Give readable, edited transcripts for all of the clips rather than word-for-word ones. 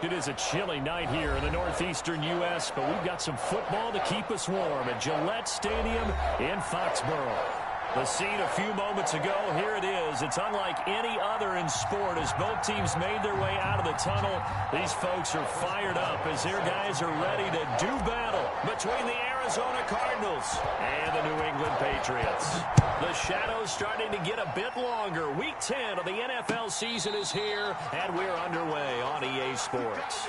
It is a chilly night here in the northeastern U.S., but we've got some football to keep us warm at Gillette Stadium in Foxborough. The scene a few moments ago, here it is. It's unlike any other in sport as both teams made their way out of the tunnel. These folks are fired up as their guys are ready to do battle between the Arizona Cardinals and the New England Patriots. The shadow's starting to get a bit longer. Week 10 of the NFL season is here, and we're underway on EA Sports.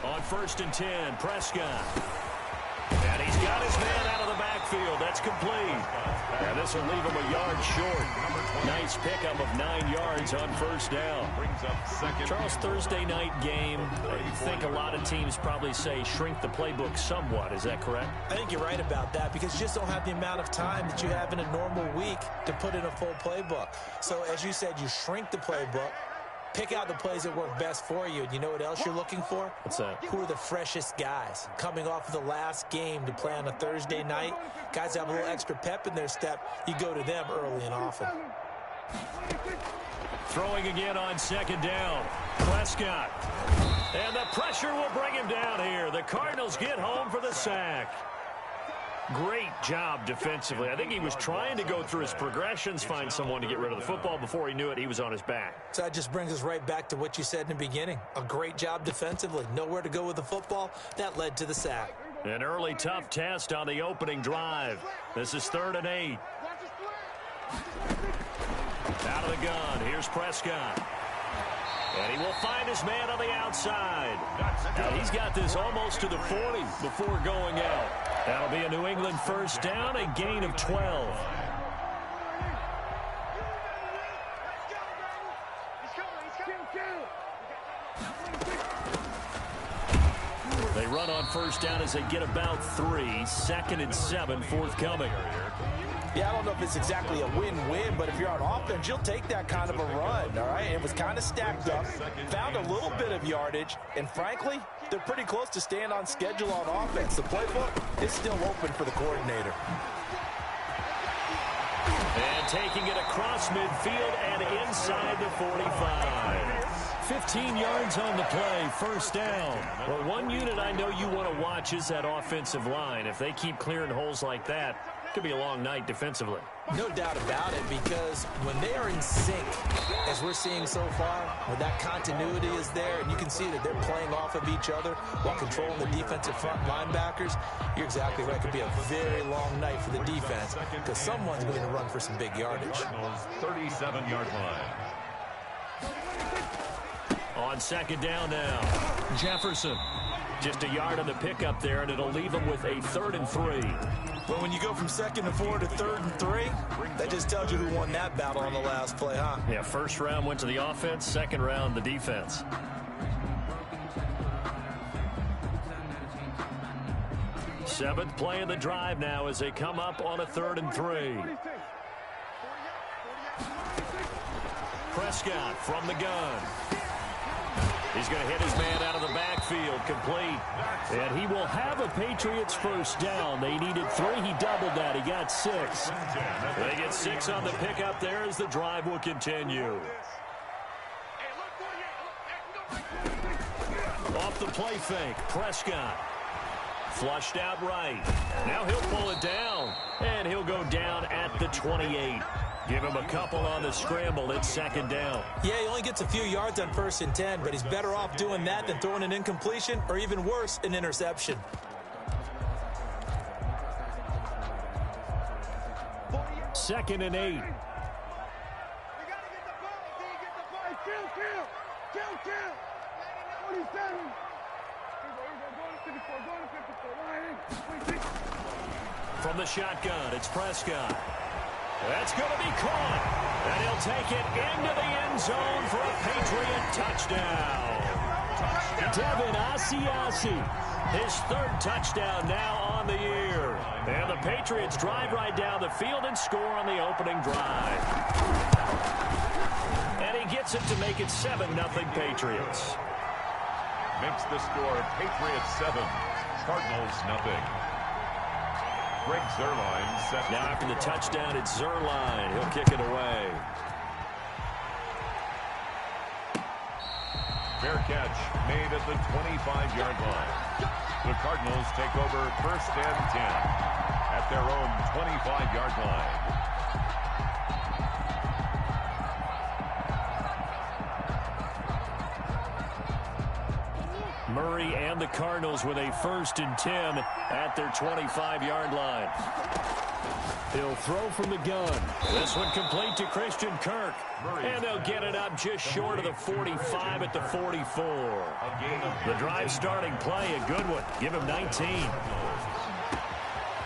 On 1st and 10, Prescott. And he's got his man out of the backfield. That's complete. And this will leave him a yard short. Nice pickup of 9 yards on 1st down. Charles, Thursday night game, I think a lot of teams probably say shrink the playbook somewhat. Is that correct? I think you're right about that because you just don't have the amount of time that you have in a normal week to put in a full playbook. So as you said, you shrink the playbook. Pick out the plays that work best for you. And you know what else you're looking for? What's that? Who are the freshest guys coming off of the last game to play on a Thursday night? Guys have a little extra pep in their step. You go to them early and often. Throwing again on 2nd down. Prescott. And the pressure will bring him down here. The Cardinals get home for the sack. Great job defensively. I think he was trying to go through his progressions, find someone to get rid of the football. Before he knew it, he was on his back. So that just brings us right back to what you said in the beginning. A great job defensively. Nowhere to go with the football. That led to the sack. An early tough test on the opening drive. This is 3rd and 8. Out of the gun. Here's Prescott. And he will find his man on the outside. Now he's got this almost to the 40 before going out. That'll be a New England 1st down, a gain of 12. They run on 1st down as they get about 3. 2nd and 7 forthcoming. Yeah, I don't know if it's exactly a win-win, but if you're on offense, you'll take that kind of a run, all right? It was kind of stacked up, found a little bit of yardage, and frankly, they're pretty close to staying on schedule on offense. The playbook is still open for the coordinator. And taking it across midfield and inside the 45. 15 yards on the play, 1st down. Well, one unit I know you want to watch is that offensive line. If they keep clearing holes like that, it could be a long night defensively. No doubt about it, because when they are in sync, as we're seeing so far, when that continuity is there, and you can see that they're playing off of each other while controlling the defensive front linebackers, you're exactly right. It could be a very long night for the defense because someone's going to run for some big yardage. 37-yard line. On 2nd down now, Jefferson. Just a yard on the pickup there, and it'll leave him with a 3rd and 3. Well, when you go from 2nd and 4 to 3rd and 3, that just tells you who won that battle on the last play, huh? Yeah, 1st round went to the offense, 2nd round the defense. Seventh play of the drive now as they come up on a 3rd and 3. Prescott from the gun. He's going to hit his man out of the backfield, complete. And he will have a Patriots 1st down. They needed 3. He doubled that. He got 6. They get 6 on the pickup there as the drive will continue. Off the play fake, Prescott. Flushed out right. Now he'll pull it down. And he'll go down at the 28. Give him a couple on the scramble. It's 2nd down. Yeah, he only gets a few yards on 1st and 10, but he's better off doing that than throwing an incompletion or even worse, an interception. Second and 8. From the shotgun, it's Prescott. That's going to be caught. And he'll take it into the end zone for a Patriot touchdown. Devin Asiasi His third touchdown now on the year. And the Patriots drive right down the field and score on the opening drive. And he gets it to make it 7-0 Patriots. Makes the score Patriots 7, Cardinals 0. Greg Zuerlein set. Now after the touchdown, it's Zuerlein. He'll kick it away. Fair catch made at the 25-yard line. The Cardinals take over 1st and 10 at their own 25-yard line. Murray and the Cardinals with a 1st and 10 at their 25-yard line. He'll throw from the gun. This one complete to Christian Kirk. And they'll get it up just short of the 45 at the 44. The drive starting play, a good one. Give him 19.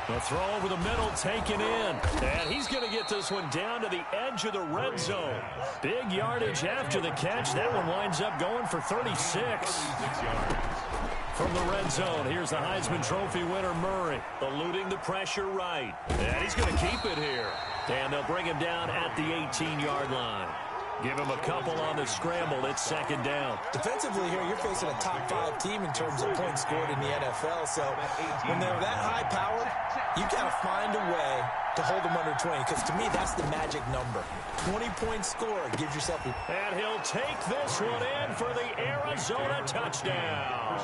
The throw over the middle taken in. And he's going to get this one down to the edge of the red zone. Big yardage after the catch. That one winds up going for 36. From the red zone, here's the Heisman Trophy winner, Murray, eluding the pressure right. And he's going to keep it here. And they'll bring him down at the 18-yard line. Give him a couple on the scramble. It's 2nd down. Defensively here, you're facing a top 5 team in terms of points scored in the NFL. So when they're that high-powered, you got to find a way to hold them under 20. Because to me, that's the magic number. 20-point score gives yourself a... And he'll take this one in for the Arizona touchdown.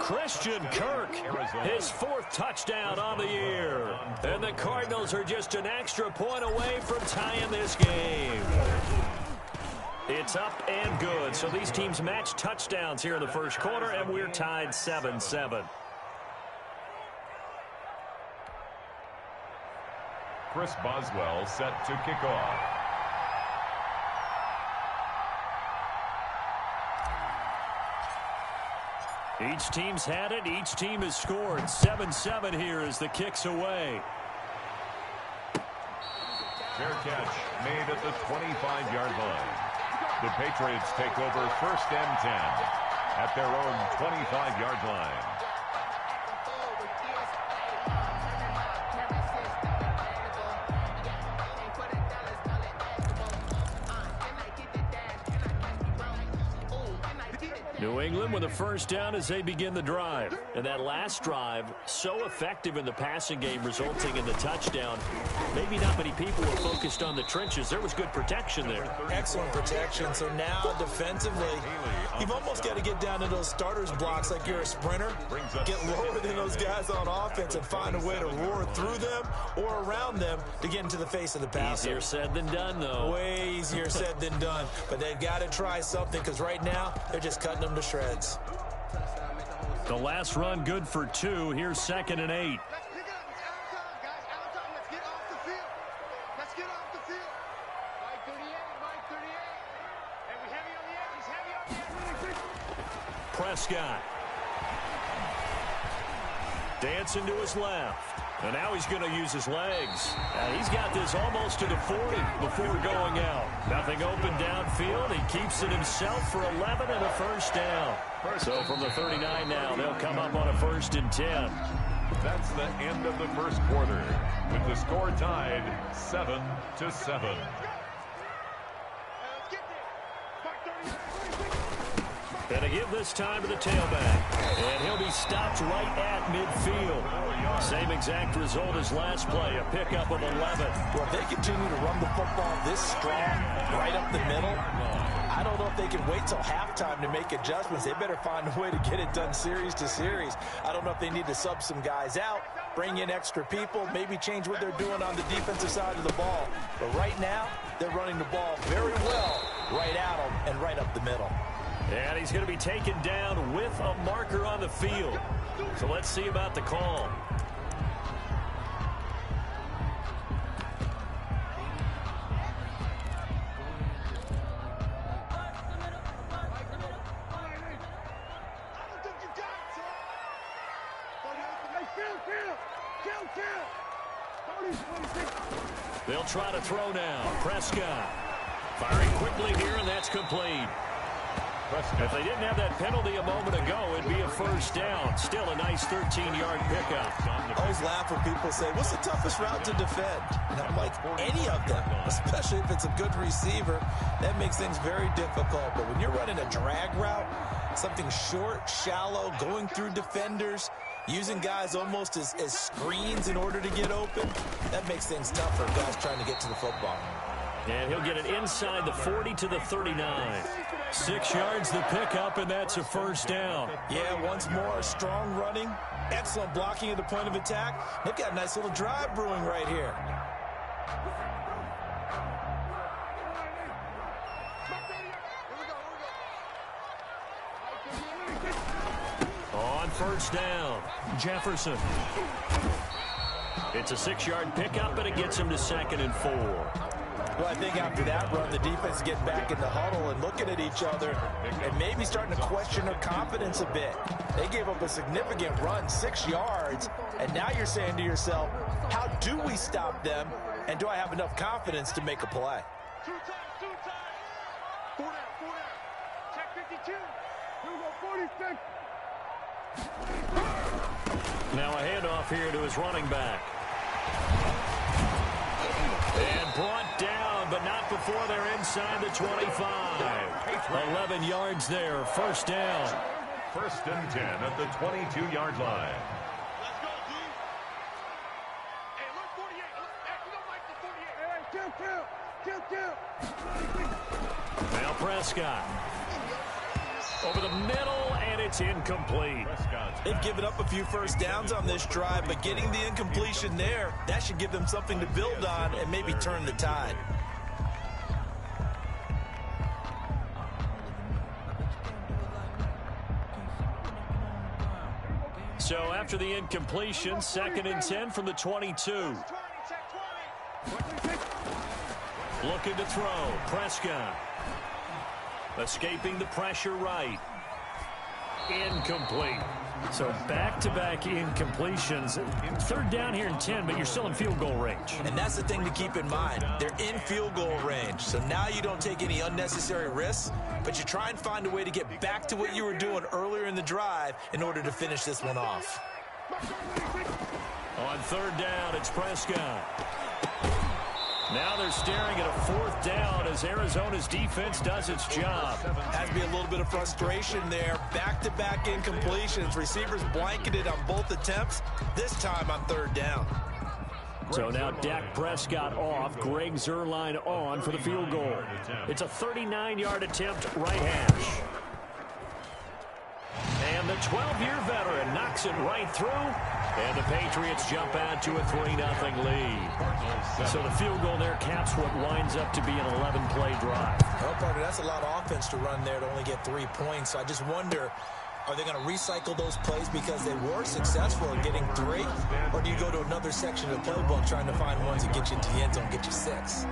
Christian Kirk, his 4th touchdown on the year. And the Cardinals are just an extra point away from tying this game. It's up and good. So these teams match touchdowns here in the first quarter, and we're tied 7-7. Chris Boswell set to kick off. Each team's had it. Each team has scored. 7-7 here as the kick's away. Fair catch made at the 25-yard line. The Patriots take over 1st and 10 at their own 25-yard line. New England with a 1st down as they begin the drive. And that last drive, so effective in the passing game, resulting in the touchdown. Maybe not many people were focused on the trenches. There was good protection there. Excellent protection. So now defensively, you've almost got to get down to those starters blocks like you're a sprinter. Get lower than those guys on offense and find a way to roar through them or around them to get into the face of the passer. Easier said than done, though. Way easier said than done. But they've got to try something because right now they're just cutting them to shreds. The last run good for 2. Here's 2nd and 8. Prescott. Dancing to his left. And now he's going to use his legs. He's got this almost to the 40 before going out. Nothing open downfield. He keeps it himself for 11 and a 1st down. So from the 39 now, they'll come up on a 1st and 10. That's the end of the first quarter, with the score tied 7-7. And to give this time to the tailback. And he'll be stopped right at midfield. Same exact result as last play, a pickup of 11. Well, if they continue to run the football this strong, right up the middle, I don't know if they can wait till halftime to make adjustments. They better find a way to get it done series to series. I don't know if they need to sub some guys out, bring in extra people, maybe change what they're doing on the defensive side of the ball. But right now, they're running the ball very well right at them and right up the middle. And he's going to be taken down with a marker on the field. So let's see about the call. They'll try to throw now. Prescott firing quickly here, and that's complete. If they didn't have that penalty a moment ago, it'd be a first down. Still a nice 13-yard pickup. I always laugh when people say, what's the toughest route to defend? And I'm like, any of them, especially if it's a good receiver. That makes things very difficult. But when you're running a drag route, something short, shallow, going through defenders, using guys almost as screens in order to get open, that makes things tougher, guys trying to get to the football. And he'll get it inside the 40 to the 39. 6 yards the pickup, and that's a first down. Yeah, once more, strong running, excellent blocking at the point of attack. They've got a nice little drive brewing right here. On first down, Jefferson. It's a 6-yard pickup, but it gets him to 2nd and 4. Well, I think after that run, the defense is getting back in the huddle and looking at each other and maybe starting to question their confidence a bit. They gave up a significant run, 6 yards, and now you're saying to yourself, how do we stop them, and do I have enough confidence to make a play? Two times. 4 down. Check 52. Here we go, 46. Now a handoff here to his running back. And brought down, but not before they're inside the 25. 11 yards there, first down. 1st and 10 at the 22-yard line. Let's go, D. Hey, look, 48. Hey, we don't like the 48. Hey, kill. Now Prescott. Over the middle, and it's incomplete. They've given up a few first downs on this drive, but getting the incompletion there, that should give them something to build on and maybe turn the tide. So after the incompletion, 2nd and 10 from the 22. Looking to throw, Prescott. Escaping the pressure right. Incomplete. So back-to-back incompletions. 3rd down here and 10, but you're still in field goal range. And that's the thing to keep in mind. They're in field goal range. So now you don't take any unnecessary risks, but you try and find a way to get back to what you were doing earlier in the drive in order to finish this one off. On 3rd down, it's Prescott. Now they're staring at a 4th down as Arizona's defense does its job. Has to be a little bit of frustration there. Back-to-back incompletions. Receivers blanketed on both attempts, this time on 3rd down. So now Dak Prescott off, Greg Zuerlein on for the field goal. It's a 39-yard attempt, right hash. And the 12-year veteran knocks it right through. And the Patriots jump out to a 3-0 lead. So the field goal there caps what winds up to be an 11-play drive. Well, partner, that's a lot of offense to run there to only get 3 points. So I just wonder, are they going to recycle those plays because they were successful in getting 3? Or do you go to another section of the playbook trying to find ones that get you into the end zone, get you 6?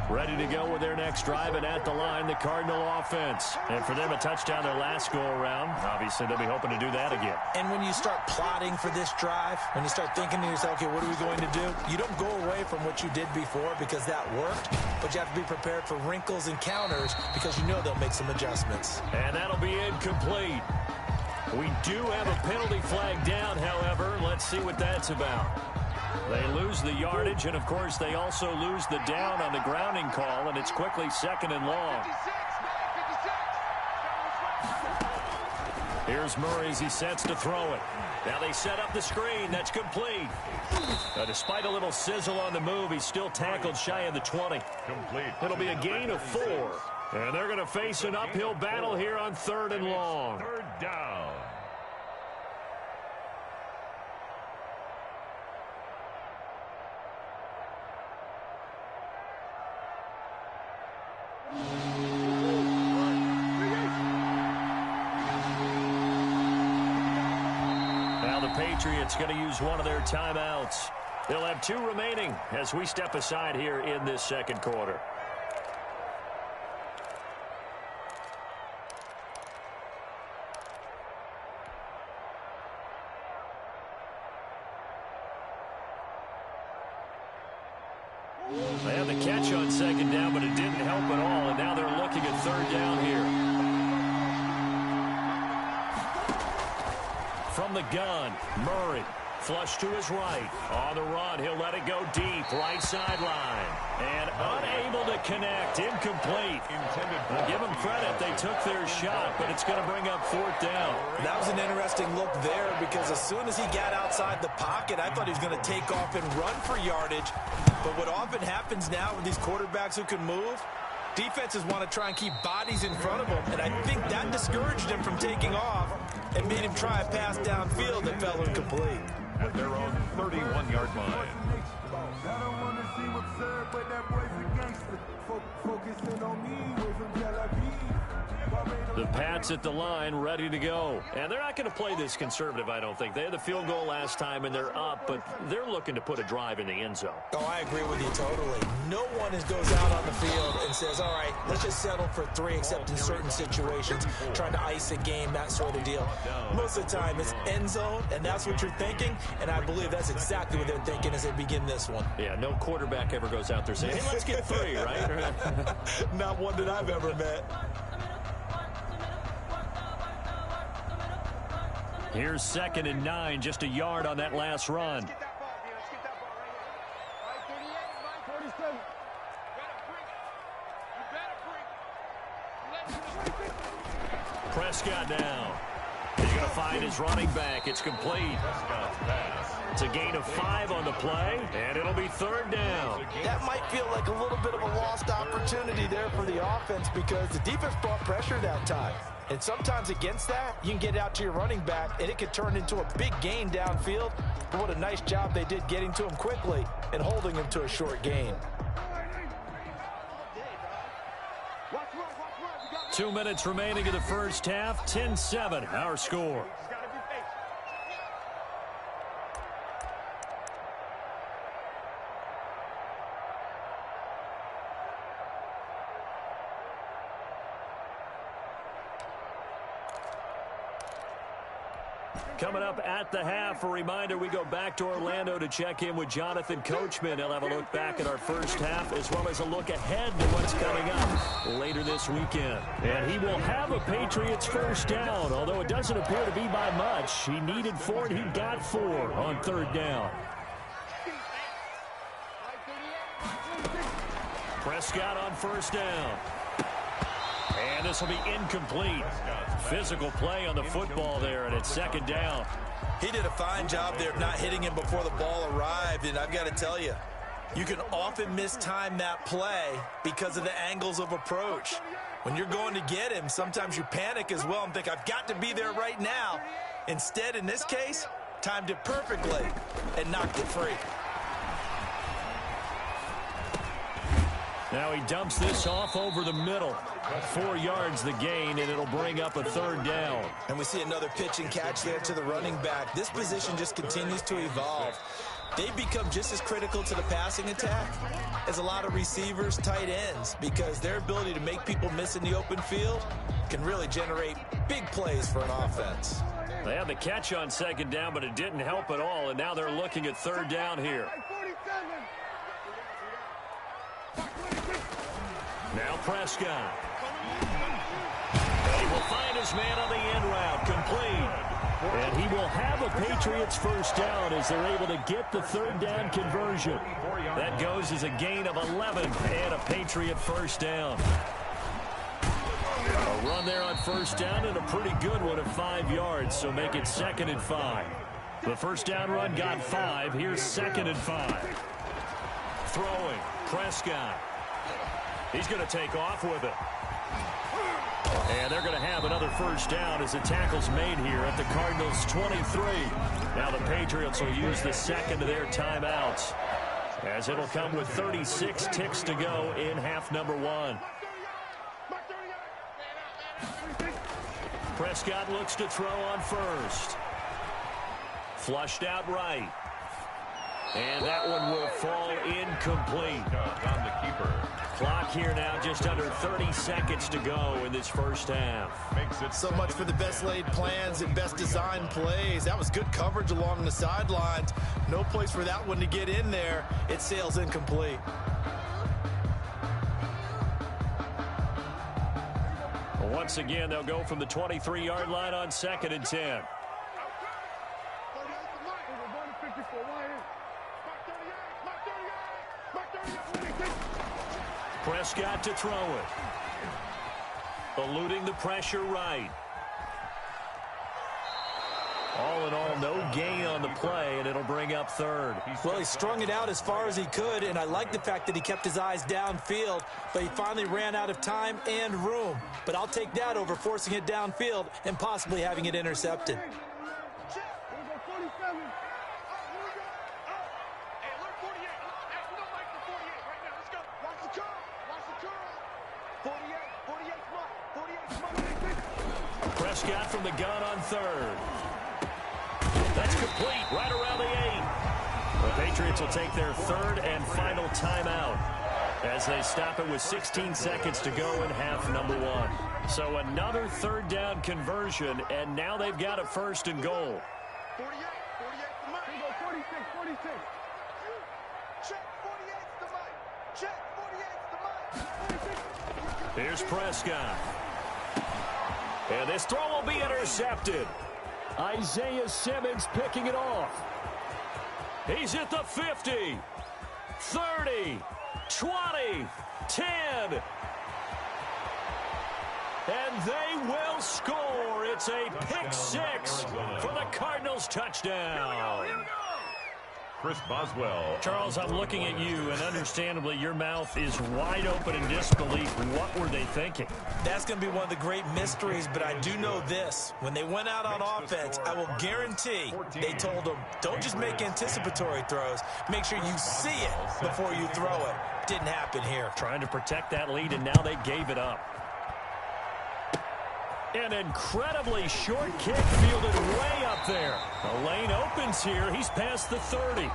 Ready to go with their next drive, and at the line, the Cardinal offense. And for them, a touchdown their last go-around. Obviously, they'll be hoping to do that again. And when you start plotting for this drive, when you start thinking to yourself, okay, what are we going to do? You don't go away from what you did before because that worked, but you have to be prepared for wrinkles and counters because you know they'll make some adjustments. And that'll be incomplete. We do have a penalty flag down, however. Let's see what that's about. They lose the yardage, and, of course, they also lose the down on the grounding call, and it's quickly 2nd and long. Here's Murray as he sets to throw it. Now they set up the screen. That's complete. Despite a little sizzle on the move, he's still tackled shy of the 20. Complete. It'll be a gain of 4. And they're going to face an uphill battle here on 3rd and long. 3rd down. Now the Patriots going to use one of their timeouts. They'll have 2 remaining as we step aside here in this 2nd quarter. They had the catch on second down, but it didn't help at all, and now they're looking at third down here. From the gun, Murray. Flush to his right. On the run, he'll let it go deep. Right sideline. And unable to connect. Incomplete. I'll give them credit. They took their shot, but it's going to bring up fourth down. That was an interesting look there because as soon as he got outside the pocket, I thought he was going to take off and run for yardage. But what often happens now with these quarterbacks who can move, defenses want to try and keep bodies in front of them, and I think that discouraged him from taking off and made him try a pass downfield that fell incomplete. At their own 31-yard line. I don't want to seem absurd, but that boy's a gangster. Focusing on me, way from Tel Aviv. The Pats at the line, ready to go. And they're not going to play this conservative, I don't think. They had the field goal last time, and they're up, but they're looking to put a drive in the end zone. Oh, I agree with you totally. No one goes out on the field and says, all right, let's just settle for 3, except in certain situations, trying to ice a game, that sort of deal. Most of the time, it's end zone, and that's what you're thinking, and I believe that's exactly what they're thinking as they begin this one. Yeah, no quarterback ever goes out there saying, hey, let's get 3, right? Not one that I've ever met. Here's 2nd and 9, just a yard on that last run. Let's get that ball, D. Let's get that ball right here. 47. You better bring. Prescott now. He's going to find his running back. It's complete. It's a gain of 5 on the play, and it'll be third down. That might feel like a little bit of a lost opportunity there for the offense because the defense brought pressure that time. And sometimes against that, you can get out to your running back, and it could turn into a big gain downfield. But what a nice job they did getting to him quickly and holding him to a short gain. 2 minutes remaining in the first half. 10-7, our score. Coming up at the half, a reminder, we go back to Orlando to check in with Jonathan Coachman. He'll have a look back at our first half as well as a look ahead to what's coming up later this weekend. And he will have a Patriots first down, although it doesn't appear to be by much. He needed 4 and he got 4 on third down. Prescott on first down. And this will be incomplete. Physical play on the football there, and it's 2nd down. He did a fine job there of not hitting him before the ball arrived, and I've got to tell you, you can often mistime that play because of the angles of approach. When you're going to get him, sometimes you panic as well and think, I've got to be there right now. Instead, in this case, timed it perfectly and knocked it free. Now he dumps this off over the middle. 4 yards the gain, and it'll bring up a third down. And we see another pitch and catch there to the running back. This position just continues to evolve. They become just as critical to the passing attack as a lot of receivers, tight ends, because their ability to make people miss in the open field can really generate big plays for an offense. They had the catch on 2nd down, but it didn't help at all, and now they're looking at third down here. Now Prescott. He will find his man on the end route, complete. And he will have a Patriots first down as they're able to get the third down conversion. That goes as a gain of 11 and a Patriot first down. A run there on first down and a pretty good one of 5 yards, so make it 2nd and 5. The first down run got 5. Here's 2nd and 5. Throwing, Prescott. He's going to take off with it. And they're going to have another first down as the tackle's made here at the Cardinals' 23. Now the Patriots will use the second of their timeouts, as it'll come with 36 ticks to go in half number 1. Prescott looks to throw on first. Flushed out right. And that one will fall incomplete. On the keeper. Clock here now, just under 30 seconds to go in this first half. Makes it So much for the best laid plans and best designed plays. That was good coverage along the sidelines. No place for that one to get in there. It sails incomplete. Once again, they'll go from the 23-yard line on 2nd and 10. Prescott to throw it. Eluding the pressure right. All in all, no gain on the play, and it'll bring up 3rd. Well, he strung it out as far as he could, and I like the fact that he kept his eyes downfield, but he finally ran out of time and room. But I'll take that over forcing it downfield and possibly having it intercepted. Prescott from the gun on 3rd. That's complete right around the 8. The Patriots will take their 3rd and final timeout as they stop it with 16 seconds to go in half number 1. So another 3rd down conversion, and now they've got a 1st and goal. 48, 46. Check, 48's the mic. Check, 48's the mic. Here's Prescott. And this throw will be intercepted. Isaiah Simmons picking it off. He's at the 50, 30, 20, 10. And they will score. It's a pick 6 for the Cardinals touchdown. Chris Boswell. Charles, I'm looking at you, and understandably, your mouth is wide open in disbelief. What were they thinking? That's going to be one of the great mysteries, but I do know this. When they went out on offense, I will guarantee they told them, don't just make anticipatory throws. Make sure you see it before you throw it. Didn't happen here. Trying to protect that lead, and now they gave it up. An incredibly short kick fielded way up there. The lane opens here. He's past the 30.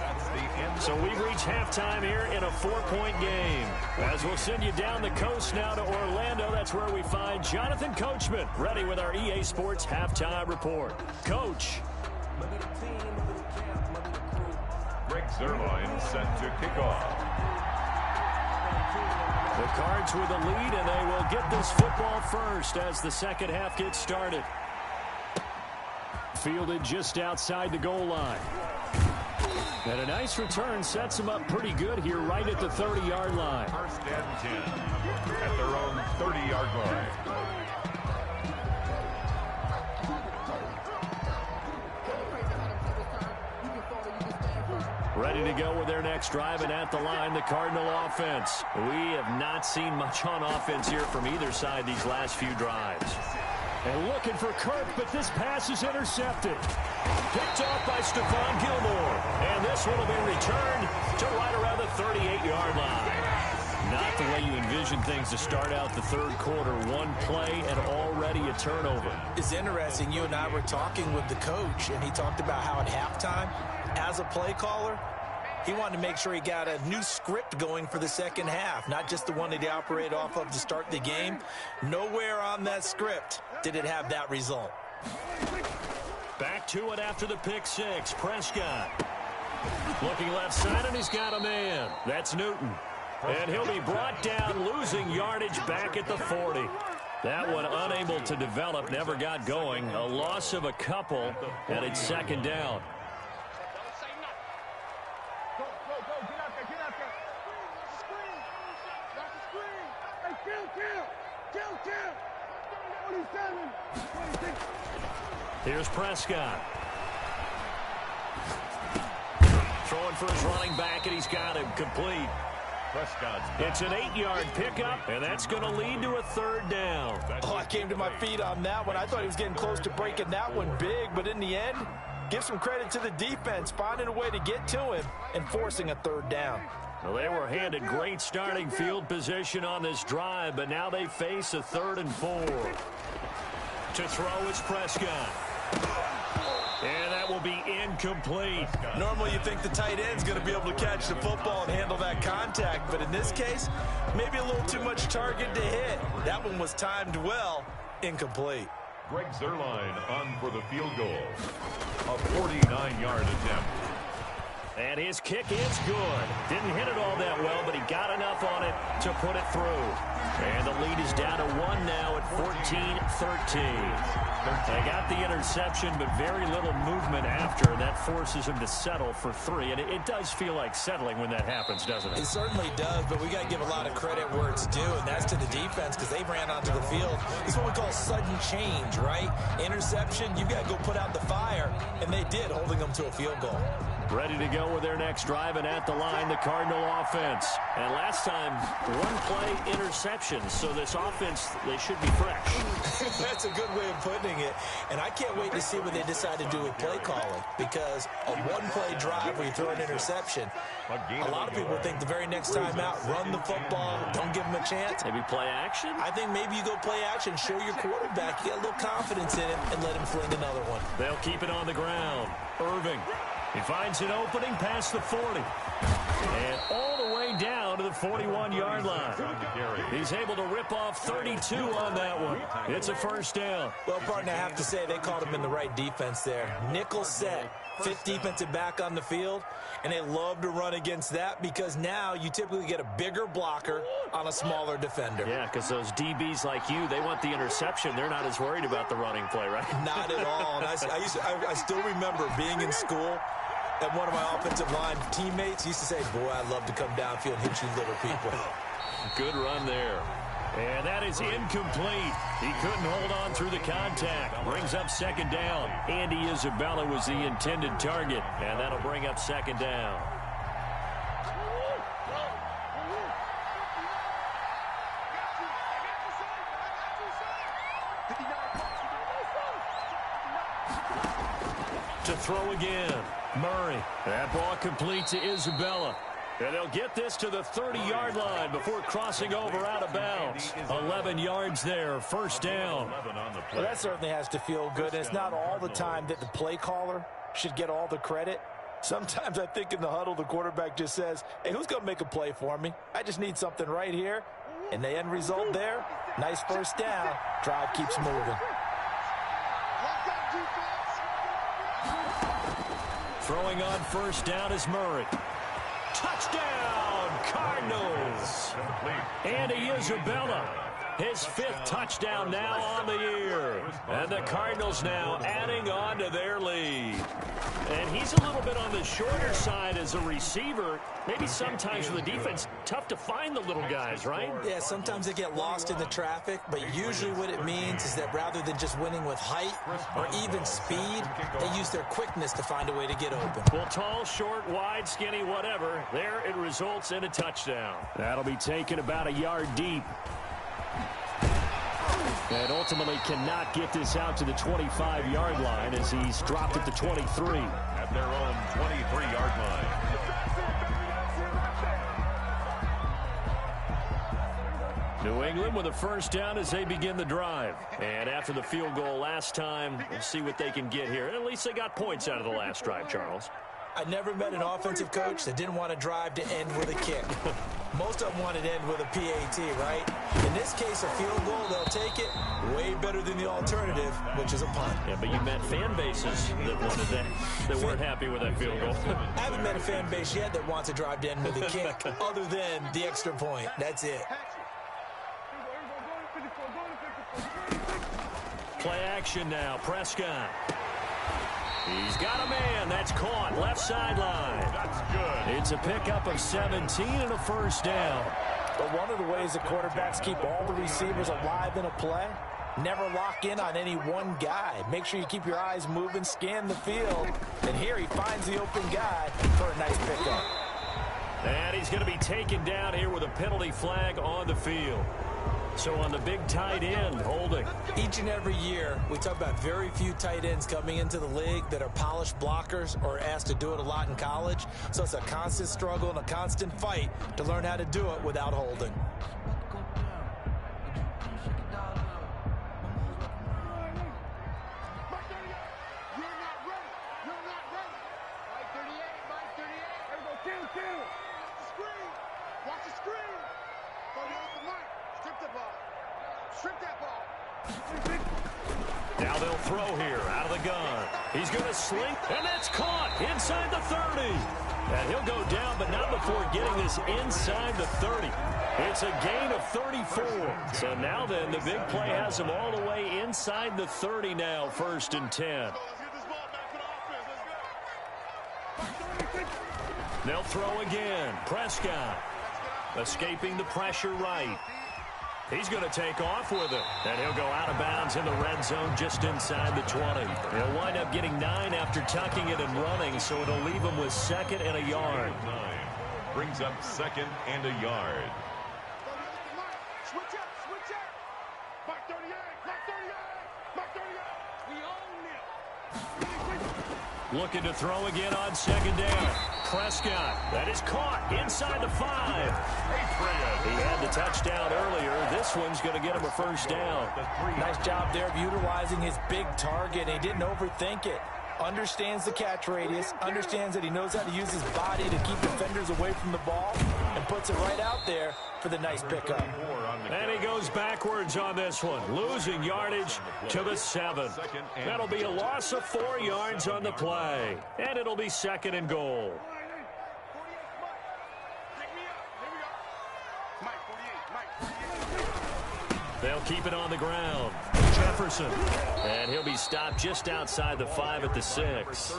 So we reach halftime here in a 4-point game. As we'll send you down the coast now to Orlando, that's where we find Jonathan Coachman ready with our EA Sports halftime report. Coach. Greg Zerline set to kick off. The Cards with the lead, and they will get this football first as the second half gets started. Fielded just outside the goal line. And a nice return sets them up pretty good here right at the 30-yard line. 1st and 10 at their own 30-yard line. Ready to go with their next drive, and at the line, the Cardinal offense. We have not seen much on offense here from either side these last few drives. And looking for Kirk, but this pass is intercepted. Picked off by Stephon Gilmore. And this one will be returned to right around the 38-yard line. Not the way you envision things to start out the third quarter. One play and already a turnover. It's interesting. You and I were talking with the coach, and he talked about how at halftime, as a play caller, he wanted to make sure he got a new script going for the second half, not just the one that he operated off of to start the game. Nowhere on that script did it have that result. Back to it after the pick six. Prescott looking left side, and he's got a man. That's Newton. And he'll be brought down, losing yardage back at the 40. That one unable to develop, never got going. A loss of a couple, and it's second down. Here's Prescott. Throwing for his running back, and he's got him complete. It's an 8-yard pickup, and that's going to lead to a third down. Oh, I came to my feet on that one. I thought he was getting close to breaking that one big, but in the end, give some credit to the defense, finding a way to get to him and forcing a third down. Well, they were handed great starting field position on this drive, but now they face a 3rd and 4. To throw is Prescott. And that will be incomplete. Normally you think the tight end's going to be able to catch the football and handle that contact, but in this case, maybe a little too much target to hit. That one was timed well, incomplete. Greg Zerline on for the field goal. A 49-yard attempt. And his kick is good. Didn't hit it all that well, but he got enough on it to put it through. And the lead is down to 1 now at 14-13. They got the interception, but very little movement after, and that forces him to settle for 3. And it does feel like settling when that happens, doesn't it? It certainly does, but we got to give a lot of credit where it's due, and that's to the defense because they ran onto the field. It's what we call sudden change, right? Interception, you've got to go put out the fire, and they did, holding them to a field goal. Ready to go with their next drive, and at the line, the Cardinal offense. And last time, one-play interception, so this offense, they should be fresh. That's a good way of putting it. And I can't wait to see what they decide to do with play calling, because a one-play drive where you throw an interception, a lot of people think the very next time out, run the football, don't give them a chance. Maybe play action? I think maybe you go play action, show your quarterback, you got a little confidence in him, and let him fling another one. They'll keep it on the ground. Irving. He finds an opening past the 40. And all the way down to the 41-yard line. He's able to rip off 32 on that one. It's a first down. Well, partner, I have to say they called him in the right defense there. Nickel set, fifth defensive back on the field, and they love to run against that because now you typically get a bigger blocker on a smaller defender. Yeah, because those DBs like you, they want the interception. They're not as worried about the running play, right? Not at all. And I still remember being in school, and one of my offensive line teammates used to say, boy, I'd love to come downfield and hit you little people. Good run there. And that is incomplete. He couldn't hold on through the contact. Brings up second down. Andy Isabella was the intended target, and that'll bring up second down. To throw again. Murray. That ball complete to Isabella. And they'll get this to the 30-yard line before crossing over out of bounds. 11 yards there, first down. Well, that certainly has to feel good. And it's not all the time that the play caller should get all the credit. Sometimes I think in the huddle, the quarterback just says, hey, who's going to make a play for me? I just need something right here. And the end result there, nice first down. Drive keeps moving. Throwing on first down is Murray. Touchdown, Cardinals. Andy Isabella, his 5th touchdown now on the year. And the Cardinals now adding on to their lead. And he's a little bit on the shorter side as a receiver. Maybe sometimes for the defense, tough to find the little guys, right? Yeah, sometimes they get lost in the traffic, but usually what it means is that rather than just winning with height or even speed, they use their quickness to find a way to get open. Well, tall, short, wide, skinny, whatever. There it results in a touchdown. That'll be taken about a yard deep. And ultimately cannot get this out to the 25-yard line as he's dropped at the 23. At their own 23-yard line. New England with a first down as they begin the drive. And after the field goal last time, we'll see what they can get here. And at least they got points out of the last drive, Charles. I never met an offensive coach that didn't want to drive to end with a kick. Most of them wanted to end with a PAT, right? In this case, a field goal, they'll take it. Way better than the alternative, which is a punt. Yeah, but you met fan bases that wanted that, that weren't happy with that field goal. I haven't met a fan base yet that wants to drive to end with a kick, other than the extra point. That's it. Play action now. Prescott. He's got a man. That's caught. Left sideline. That's good. It's a pickup of 17 and a first down. But one of the ways the quarterbacks keep all the receivers alive in a play, never lock in on any one guy. Make sure you keep your eyes moving, scan the field. And here he finds the open guy for a nice pickup. And he's going to be taken down here with a penalty flag on the field. So on the big tight end, holding. Each and every year, we talk about very few tight ends coming into the league that are polished blockers or asked to do it a lot in college. So it's a constant struggle and a constant fight to learn how to do it without holding. Strip that ball. Now they'll throw here out of the gun. He's going to sling, and that's caught inside the 30. And he'll go down, but not before getting this inside the 30. It's a gain of 34. So now then, the big play has him all the way inside the 30 now, 1st and 10. They'll throw again. Prescott escaping the pressure right. He's going to take off with it. And he'll go out of bounds in the red zone just inside the 20. He'll wind up getting 9 after tucking it and running, so it'll leave him with 2nd and a yard. 9 brings up 2nd and a yard. Switch up, switch up. Mark 38, Mark 38, Mark 38. We own it. Looking to throw again on 2nd down. Prescott, that is caught inside the 5. He had the touchdown earlier. This one's going to get him a 1st down. Nice job there of utilizing his big target. He didn't overthink it. Understands the catch radius, understands that he knows how to use his body to keep defenders away from the ball, and puts it right out there for the nice pickup. And he goes backwards on this one, losing yardage to the 7. That'll be a loss of 4 yards on the play, and it'll be 2nd and goal. They'll keep it on the ground. Jefferson. And he'll be stopped just outside the 5 at the 6.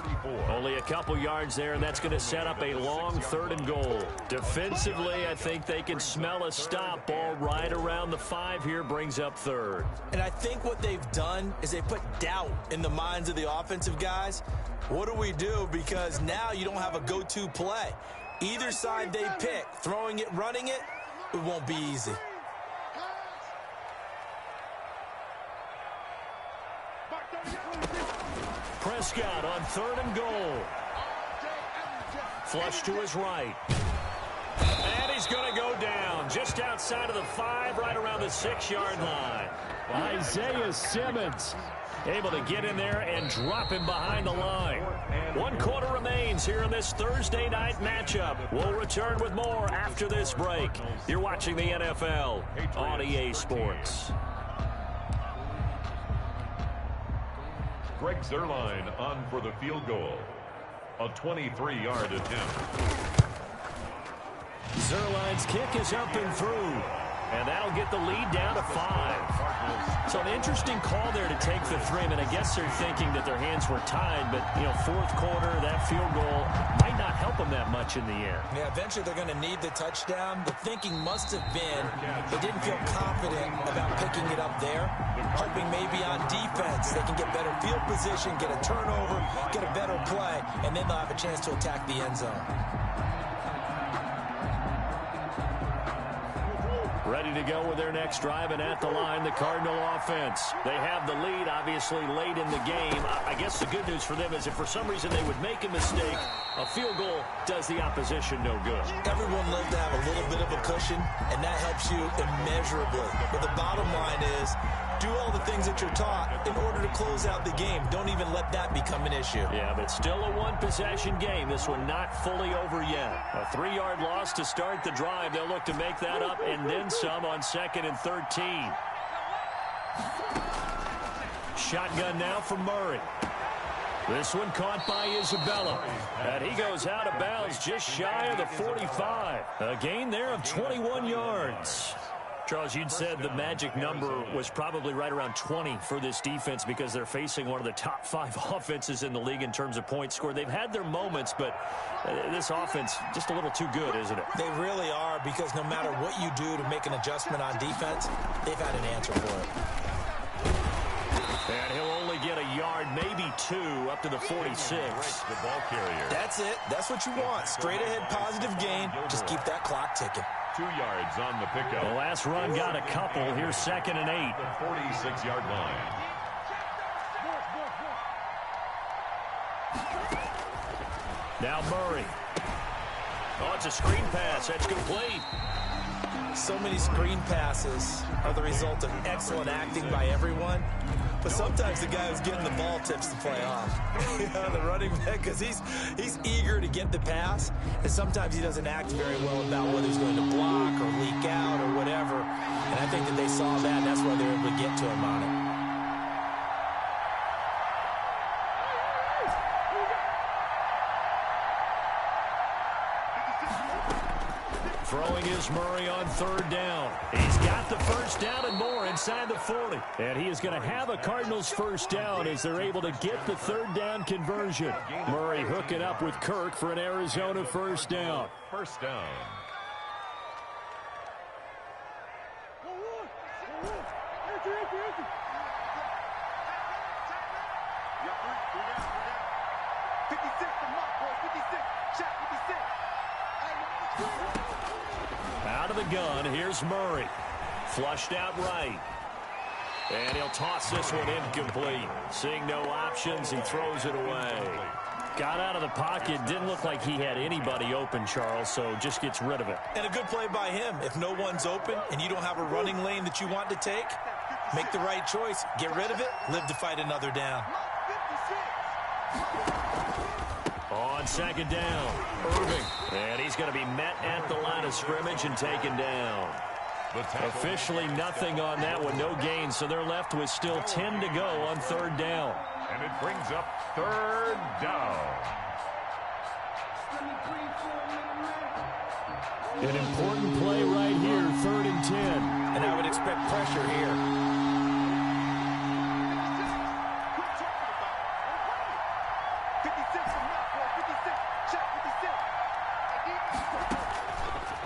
Only a couple yards there, and that's going to set up a long 3rd and goal. Defensively, I think they can smell a stop. Ball right around the 5 here brings up 3rd. And I think what they've done is they put doubt in the minds of the offensive guys. What do we do? Because now you don't have a go-to play. Either side they pick, throwing it, running it, it won't be easy. Prescott on 3rd and goal. Flush to his right. And he's going to go down just outside of the 5, right around the 6-yard line. Isaiah Simmons able to get in there and drop him behind the line. 1 quarter remains here in this Thursday night matchup. We'll return with more after this break. You're watching the NFL on EA Sports. Greg Zuerlein on for the field goal. A 23-yard attempt. Zuerlein's kick is up and through. And that'll get the lead down to 5. So an interesting call there to take the 3. And I guess they're thinking that their hands were tied. But, you know, 4th quarter, that field goal might not help them that much in the end. Yeah, eventually they're going to need the touchdown. The thinking must have been they didn't feel confident about picking it up there. Hoping maybe on defense they can get better field position, get a turnover, get a better play, and then they'll have a chance to attack the end zone. Ready to go with their next drive, and at the line, the Cardinal offense. They have the lead, obviously, late in the game. I guess the good news for them is if for some reason they would make a mistake, a field goal does the opposition no good. Everyone loves to have a little bit of a cushion, and that helps you immeasurably. But the bottom line is, do all the things that you're taught in order to close out the game. Don't even let that become an issue. Yeah, but still a 1-possession game. This one not fully over yet. A 3-yard loss to start the drive. They'll look to make that up and then some on 2nd and 13. Shotgun now for Murray. This one caught by Isabella. And he goes out of bounds just shy of the 45. A gain there of 21 yards. Charles, you'd said the magic number was probably right around 20 for this defense because they're facing one of the top 5 offenses in the league in terms of points scored. They've had their moments, but this offense just a little too good, isn't it? They really are, because no matter what you do to make an adjustment on defense, they've had an answer for it. And he'll only get a yard, maybe 2, up to the 46. The ball carrier. That's it. That's what you want. Straight ahead positive gain. Just keep that clock ticking. 2 yards on the pickup. The last run got a couple. Here's 2nd and 8. The 46-yard line. Now Murray. Oh, it's a screen pass. That's complete. So many screen passes are the result of excellent acting by everyone. But sometimes the guy who's getting the ball tips the play off. The running back, because he's eager to get the pass, and sometimes he doesn't act very well about whether he's going to block or leak out or whatever. And I think that they saw that, and that's why they were able to get to him on it. Throwing is Murray on third down. He's got the first down and more inside the 40. And he is going to have a Cardinals first down as they're able to get the third down conversion. Murray hooking up with Kirk for an Arizona first down. First down. Out of the gun, here's Murray. Flushed out right. And he'll toss this one incomplete. Seeing no options, he throws it away. Got out of the pocket. Didn't look like he had anybody open, Charles, so just gets rid of it. And a good play by him. If no one's open and you don't have a running lane that you want to take, make the right choice. Get rid of it. Live to fight another down. On second down, Irving. And he's going to be met at the line of scrimmage and taken down. Officially nothing on that one, no gain, so they're left with still 10 to go on third down. And it brings up third down. An important play right here, 3rd and 10. And I would expect pressure here.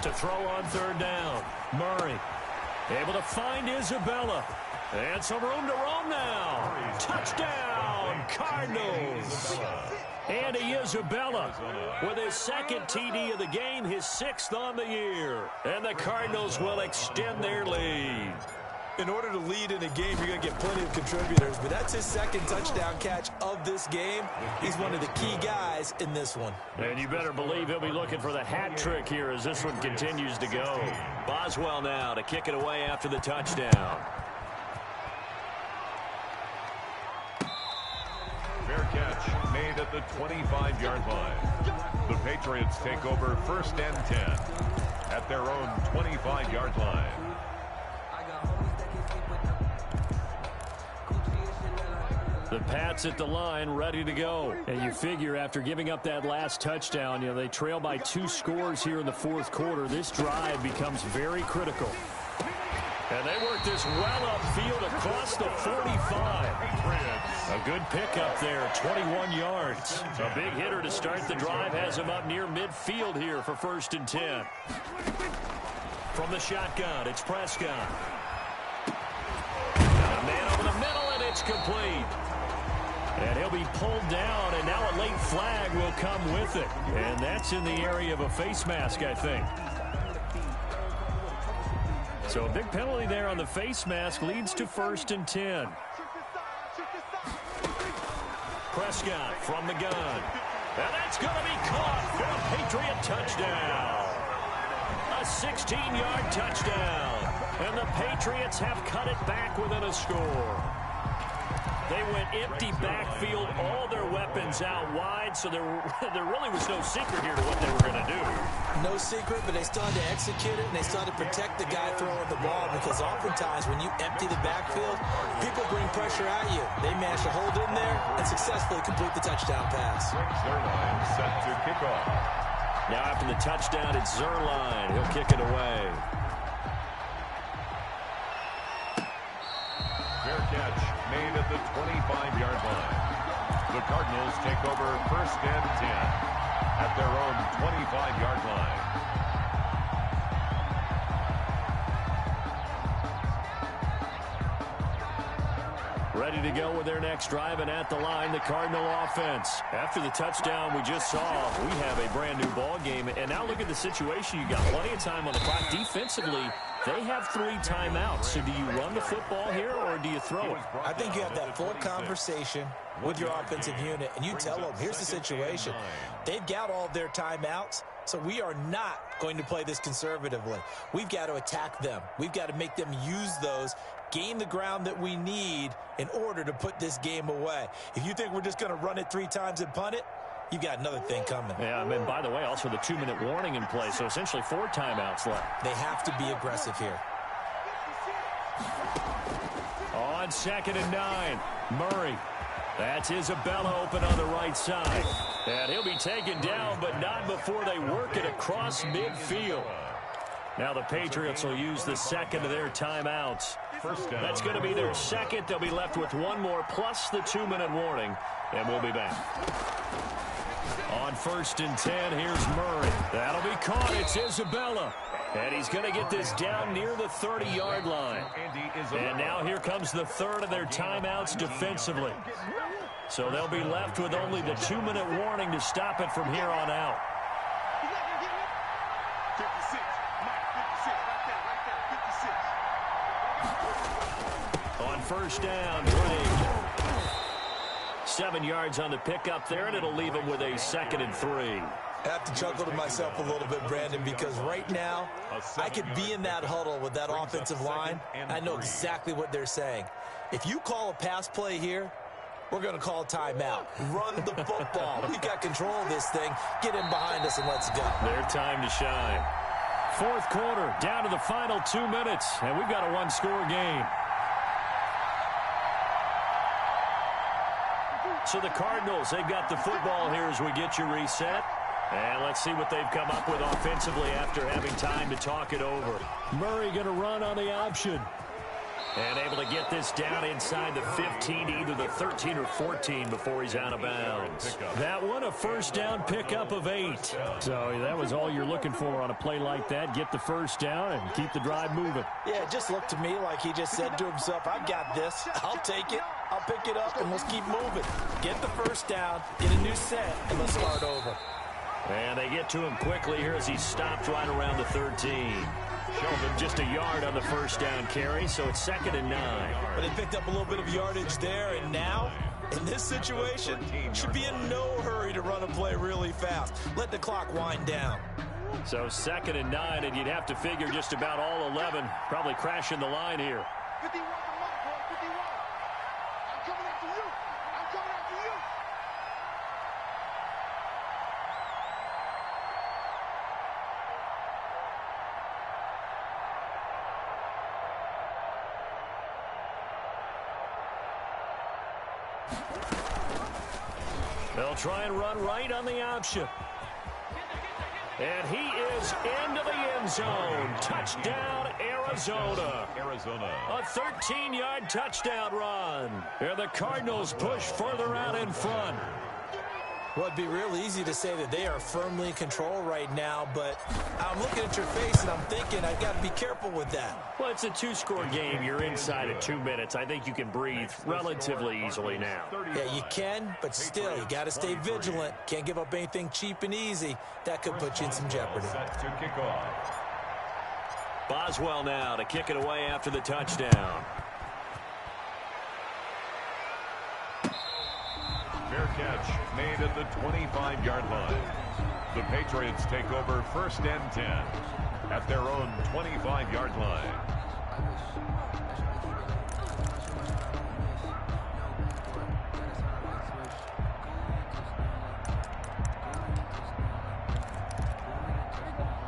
To throw on third down, Murray able to find Isabella. And some room to roam now. Touchdown, Cardinals. Andy Isabella with his second TD of the game, his 6th on the year. And the Cardinals will extend their lead. In order to lead in a game, you're going to get plenty of contributors, but that's his 2nd touchdown catch of this game. He's one of the key guys in this one. And you better believe he'll be looking for the hat trick here as this one continues to go. Boswell now to kick it away after the touchdown. Fair catch made at the 25-yard line. The Patriots take over 1st and 10 at their own 25-yard line. The Pats at the line, ready to go. And you figure after giving up that last touchdown, they trail by 2 scores here in the 4th quarter. This drive becomes very critical. And they work this well upfield across the 45. A good pickup there, 21 yards. A big hitter to start the drive has him up near midfield here for 1st and 10. From the shotgun, it's Prescott. Got a man over the middle, and it's complete. And he'll be pulled down, and now a late flag will come with it. And that's in the area of a face mask, I think. So a big penalty there on the face mask leads to 1st and 10. Prescott from the gun. And that's going to be caught for a Patriot touchdown. A 16-yard touchdown. And the Patriots have cut it back within a score. They went empty backfield, all their weapons out wide, so there really was no secret here to what they were going to do. No secret, but they still had to execute it, and they still had to protect the guy throwing the ball, because oftentimes when you empty the backfield, people bring pressure at you. They managed to hold in there and successfully complete the touchdown pass. Zerline set to kick off. Now after the touchdown, it's Zerline. He'll kick it away. Fair catch made at the 25-yard line. The Cardinals take over 1st and 10 at their own 25-yard line. Ready to go with their next drive, and at the line, the Cardinal offense. After the touchdown we just saw, we have a brand new ball game. And now look at the situation. You got plenty of time on the clock. Defensively, they have 3 timeouts. So do you run the football here, or do you throw it? I think you have that full conversation with your offensive unit, and you tell them, here's the situation. They've got all their timeouts, so we are not going to play this conservatively. We've got to attack them. We've got to make them use those, gain the ground that we need in order to put this game away. If you think we're just going to run it 3 times and punt it, you've got another thing coming. Yeah, I mean, by the way, also the 2-minute warning in play, so essentially 4 timeouts left. They have to be aggressive here. On 2nd and 9, Murray. That's Isabella open on the right side. And he'll be taken down, but not before they work it across midfield. Now the Patriots will use the second of their timeouts. First down. That's going to be their second. They'll be left with one more plus the 2-minute warning, and we'll be back. On 1st and 10, here's Murray. That'll be caught. It's Isabella. And he's going to get this down near the 30-yard line. And now here comes the third of their timeouts defensively. So they'll be left with only the 2-minute warning to stop it from here on out. 56. Mike, 56. Right there. 56. On 1st down, Drake. 7 yards on the pickup there, and it'll leave him with a 2nd and 3. I have to chuckle to myself a little bit, Brandon, because right now I could be in that huddle with that offensive line. I know exactly what they're saying. If you call a pass play here, we're going to call a timeout. Run the football. We've got control of this thing. Get in behind us and let's go. Their time to shine. 4th quarter, down to the final 2 minutes, and we've got a one-score game. So the Cardinals, they've got the football here as we get you reset. And let's see what they've come up with offensively after having time to talk it over. Murray going to run on the option. And able to get this down inside the 15 to either the 13 or 14 before he's out of bounds. That one, a 1st down pickup of 8. So that was all you're looking for on a play like that. Get the 1st down and keep the drive moving. Yeah, it just looked to me like he just said to himself, I've got this. I'll take it. I'll pick it up, and let's keep moving. Get the 1st down, get a new set, and let's start over. And they get to him quickly here as he stopped right around the 13. Sheldon just a yard on the 1st down carry, so it's 2nd and 9. But they picked up a little bit of yardage there, and now, in this situation, should be in no hurry to run a play really fast. Let the clock wind down. So 2nd and 9, and you'd have to figure just about all 11 probably crashing the line here. 51 to Mike, boy, 51. I'm coming after you. I'm coming after you. They'll try and run right on the option. And he is into the end zone. Touchdown, Arizona. A 13-yard touchdown run. And the Cardinals push further out in front. Well, it'd be real easy to say that they are firmly in control right now, but I'm looking at your face and I'm thinking I've got to be careful with that. Well, it's a 2-score game. You're inside of 2 minutes. I think you can breathe relatively easily now. Yeah, you can, but still, you got to stay vigilant. Can't give up anything cheap and easy. That could put you in some jeopardy. Set to kick off. Boswell now to kick it away after the touchdown. Fair catch made at the 25-yard line. The Patriots take over 1st and 10 at their own 25-yard line.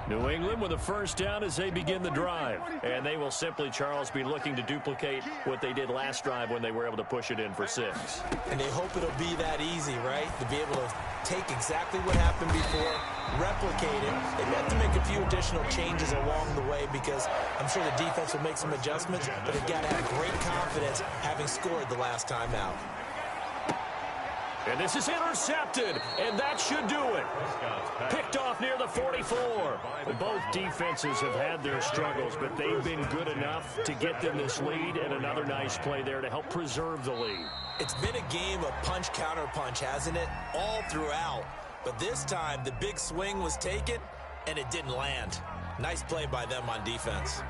New England with a 1st down as they begin the drive. And they will simply, Charles, be looking to duplicate what they did last drive when they were able to push it in for 6. And they hope it'll be that easy, right? To be able to take exactly what happened before, replicate it. They have to make a few additional changes along the way because I'm sure the defense will make some adjustments, but they've got to have great confidence having scored the last time out. And this is intercepted, and that should do it. Picked off near the 44. Both defenses have had their struggles, but they've been good enough to get them this lead, and another nice play there to help preserve the lead. It's been a game of punch-counter-punch, hasn't it? All throughout. But this time, the big swing was taken, and it didn't land. Nice play by them on defense.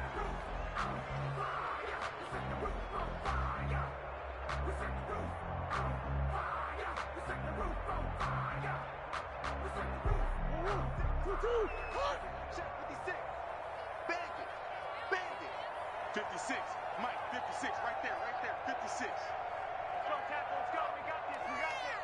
Check 56. Bandit. Bandit. 56. Mike, 56. Right there. 56. Let's go, tackle. Let's go. We got this. We got this.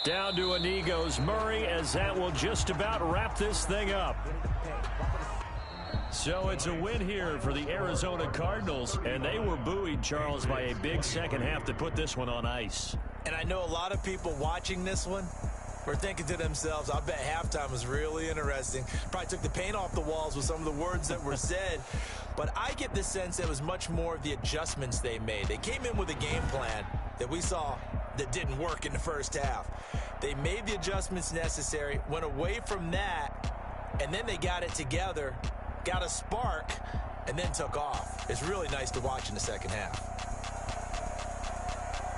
Down to a knee goes Murray, as that will just about wrap this thing up. So it's a win here for the Arizona Cardinals, and they were buoyed, Charles, by a big second half to put this one on ice. And I know a lot of people watching this one were thinking to themselves, I bet halftime was really interesting. Probably took the paint off the walls with some of the words that were said. But I get the sense it was much more of the adjustments they made. They came in with a game plan that we saw that didn't work in the first half. They made the adjustments necessary, went away from that, and then they got it together, got a spark, and then took off. It's really nice to watch in the second half.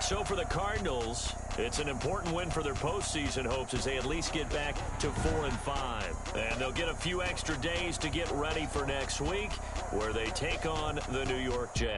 So for the Cardinals, it's an important win for their postseason hopes as they at least get back to 4-5. And they'll get a few extra days to get ready for next week, where they take on the New York Jets.